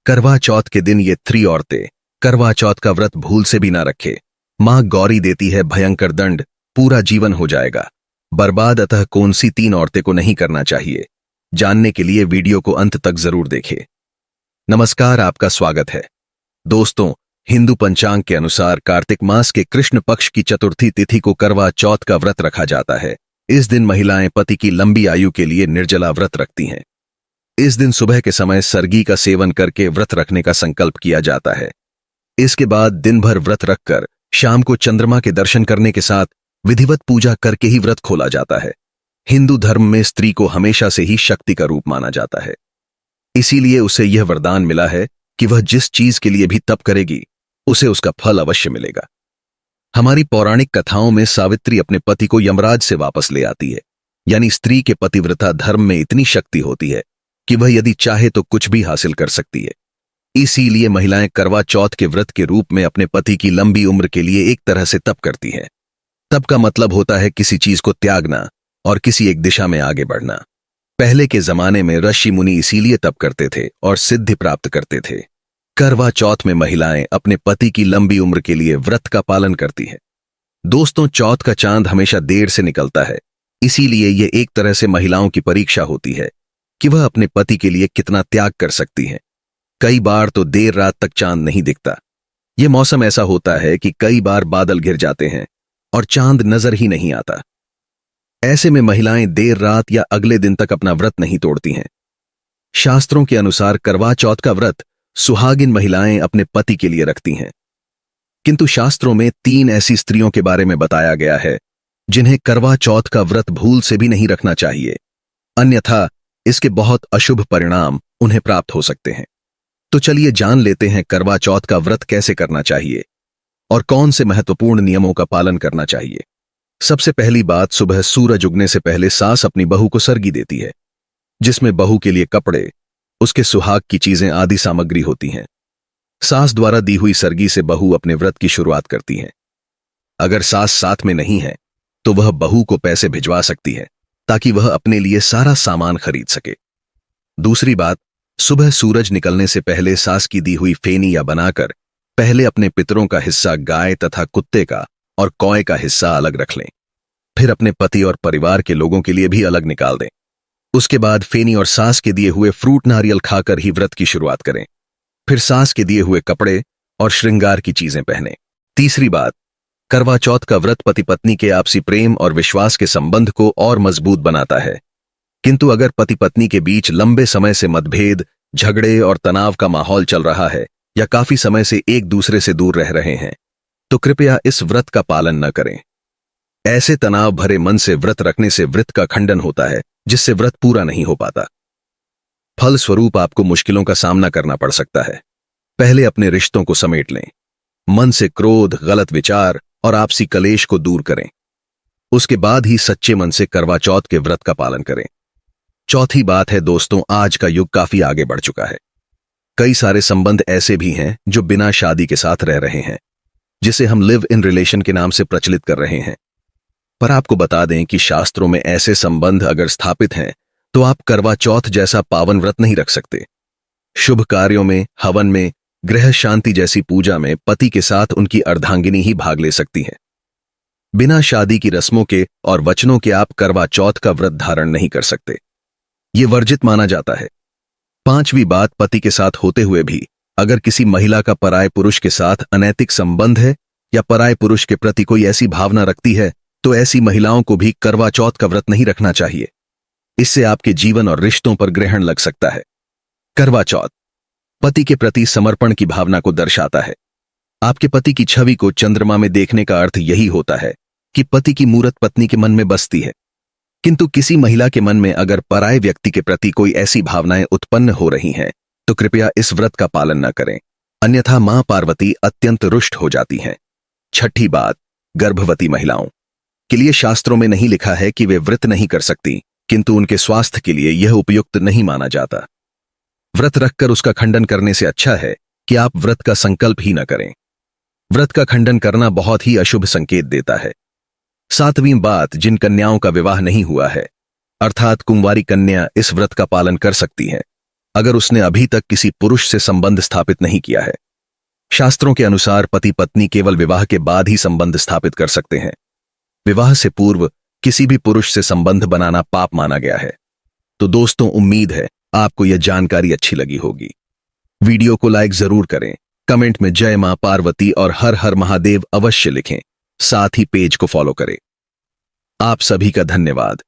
करवा चौथ के दिन ये 3 औरतें करवा चौथ का व्रत भूल से भी ना रखे। मां गौरी देती है भयंकर दंड, पूरा जीवन हो जाएगा बर्बाद। अतः कौन सी 3 औरतें को नहीं करना चाहिए, जानने के लिए वीडियो को अंत तक जरूर देखें। नमस्कार, आपका स्वागत है। दोस्तों, हिंदू पंचांग के अनुसार कार्तिक मास के कृष्ण पक्ष की चतुर्थी तिथि को करवा चौथ का व्रत रखा जाता है। इस दिन महिलाएं पति की लंबी आयु के लिए निर्जला व्रत रखती हैं। इस दिन सुबह के समय सरगी का सेवन करके व्रत रखने का संकल्प किया जाता है। इसके बाद दिन भर व्रत रखकर शाम को चंद्रमा के दर्शन करने के साथ विधिवत पूजा करके ही व्रत खोला जाता है। हिंदू धर्म में स्त्री को हमेशा से ही शक्ति का रूप माना जाता है, इसीलिए उसे यह वरदान मिला है कि वह जिस चीज के लिए भी तप करेगी उसे उसका फल अवश्य मिलेगा। हमारी पौराणिक कथाओं में सावित्री अपने पति को यमराज से वापस ले आती है, यानी स्त्री के पतिव्रता धर्म में इतनी शक्ति होती है कि वह यदि चाहे तो कुछ भी हासिल कर सकती है। इसीलिए महिलाएं करवा चौथ के व्रत के रूप में अपने पति की लंबी उम्र के लिए एक तरह से तप करती हैं। तप का मतलब होता है किसी चीज को त्यागना और किसी एक दिशा में आगे बढ़ना। पहले के जमाने में ऋषि मुनि इसीलिए तप करते थे और सिद्धि प्राप्त करते थे। करवा चौथ में महिलाएं अपने पति की लंबी उम्र के लिए व्रत का पालन करती हैं। दोस्तों, चौथ का चांद हमेशा देर से निकलता है, इसीलिए यह एक तरह से महिलाओं की परीक्षा होती है कि वह अपने पति के लिए कितना त्याग कर सकती हैं। कई बार तो देर रात तक चांद नहीं दिखता। यह मौसम ऐसा होता है कि कई बार बादल घिर जाते हैं और चांद नजर ही नहीं आता। ऐसे में महिलाएं देर रात या अगले दिन तक अपना व्रत नहीं तोड़ती हैं। शास्त्रों के अनुसार करवा चौथ का व्रत सुहागिन महिलाएं अपने पति के लिए रखती हैं, किंतु शास्त्रों में 3 ऐसी स्त्रियों के बारे में बताया गया है जिन्हें करवा चौथ का व्रत भूल से भी नहीं रखना चाहिए, अन्यथा इसके बहुत अशुभ परिणाम उन्हें प्राप्त हो सकते हैं। तो चलिए जान लेते हैं करवा चौथ का व्रत कैसे करना चाहिए और कौन से महत्वपूर्ण नियमों का पालन करना चाहिए। सबसे पहली बात, सुबह सूरज उगने से पहले सास अपनी बहू को सरगी देती है, जिसमें बहू के लिए कपड़े, उसके सुहाग की चीजें आदि सामग्री होती हैं। सास द्वारा दी हुई सरगी से बहू अपने व्रत की शुरुआत करती है। अगर सास साथ में नहीं है तो वह बहू को पैसे भिजवा सकती है ताकि वह अपने लिए सारा सामान खरीद सके। दूसरी बात, सुबह सूरज निकलने से पहले सास की दी हुई फेनी या बनाकर पहले अपने पितरों का हिस्सा गाय तथा कुत्ते का और कौए का हिस्सा अलग रख लें, फिर अपने पति और परिवार के लोगों के लिए भी अलग निकाल दें। उसके बाद फेनी और सास के दिए हुए फ्रूट नारियल खाकर ही व्रत की शुरुआत करें। फिर सास के दिए हुए कपड़े और श्रृंगार की चीजें पहनें। तीसरी बात, करवा चौथ का व्रत पति पत्नी के आपसी प्रेम और विश्वास के संबंध को और मजबूत बनाता है, किंतु अगर पति पत्नी के बीच लंबे समय से मतभेद, झगड़े और तनाव का माहौल चल रहा है या काफी समय से एक दूसरे से दूर रह रहे हैं तो कृपया इस व्रत का पालन न करें। ऐसे तनाव भरे मन से व्रत रखने से व्रत का खंडन होता है, जिससे व्रत पूरा नहीं हो पाता। फल स्वरूप आपको मुश्किलों का सामना करना पड़ सकता है। पहले अपने रिश्तों को समेट लें, मन से क्रोध, गलत विचार और आपसी कलेश को दूर करें। उसके बाद ही सच्चे मन से करवा चौथ के व्रत का पालन करें। चौथी बात है दोस्तों, आज का युग काफी आगे बढ़ चुका है। कई सारे संबंध ऐसे भी हैं जो बिना शादी के साथ रह रहे हैं, जिसे हम लिव इन रिलेशन के नाम से प्रचलित कर रहे हैं। पर आपको बता दें कि शास्त्रों में ऐसे संबंध अगर स्थापित हैं तो आप करवा चौथ जैसा पावन व्रत नहीं रख सकते। शुभ कार्यों में, हवन में, गृह शांति जैसी पूजा में पति के साथ उनकी अर्धांगिनी ही भाग ले सकती है। बिना शादी की रस्मों के और वचनों के आप करवा चौथ का व्रत धारण नहीं कर सकते, यह वर्जित माना जाता है। पांचवी बात, पति के साथ होते हुए भी अगर किसी महिला का पराय पुरुष के साथ अनैतिक संबंध है या पराय पुरुष के प्रति कोई ऐसी भावना रखती है तो ऐसी महिलाओं को भी करवा चौथ का व्रत नहीं रखना चाहिए। इससे आपके जीवन और रिश्तों पर ग्रहण लग सकता है। करवा चौथ पति के प्रति समर्पण की भावना को दर्शाता है। आपके पति की छवि को चंद्रमा में देखने का अर्थ यही होता है कि पति की मूरत पत्नी के मन में बसती है। किंतु किसी महिला के मन में अगर पराये व्यक्ति के प्रति कोई ऐसी भावनाएं उत्पन्न हो रही हैं तो कृपया इस व्रत का पालन न करें, अन्यथा मां पार्वती अत्यंत रुष्ट हो जाती हैं। छठी बात, गर्भवती महिलाओं के लिए शास्त्रों में नहीं लिखा है कि वे व्रत नहीं कर सकती, किंतु उनके स्वास्थ्य के लिए यह उपयुक्त नहीं माना जाता। व्रत रखकर उसका खंडन करने से अच्छा है कि आप व्रत का संकल्प ही न करें। व्रत का खंडन करना बहुत ही अशुभ संकेत देता है। सातवीं बात, जिन कन्याओं का विवाह नहीं हुआ है, अर्थात कुंवारी कन्या इस व्रत का पालन कर सकती हैं। अगर उसने अभी तक किसी पुरुष से संबंध स्थापित नहीं किया है। शास्त्रों के अनुसार पति पत्नी केवल विवाह के बाद ही संबंध स्थापित कर सकते हैं। विवाह से पूर्व किसी भी पुरुष से संबंध बनाना पाप माना गया है। तो दोस्तों, उम्मीद है आपको यह जानकारी अच्छी लगी होगी। वीडियो को लाइक जरूर करें, कमेंट में जय मां पार्वती और हर हर महादेव अवश्य लिखें, साथ ही पेज को फॉलो करें। आप सभी का धन्यवाद।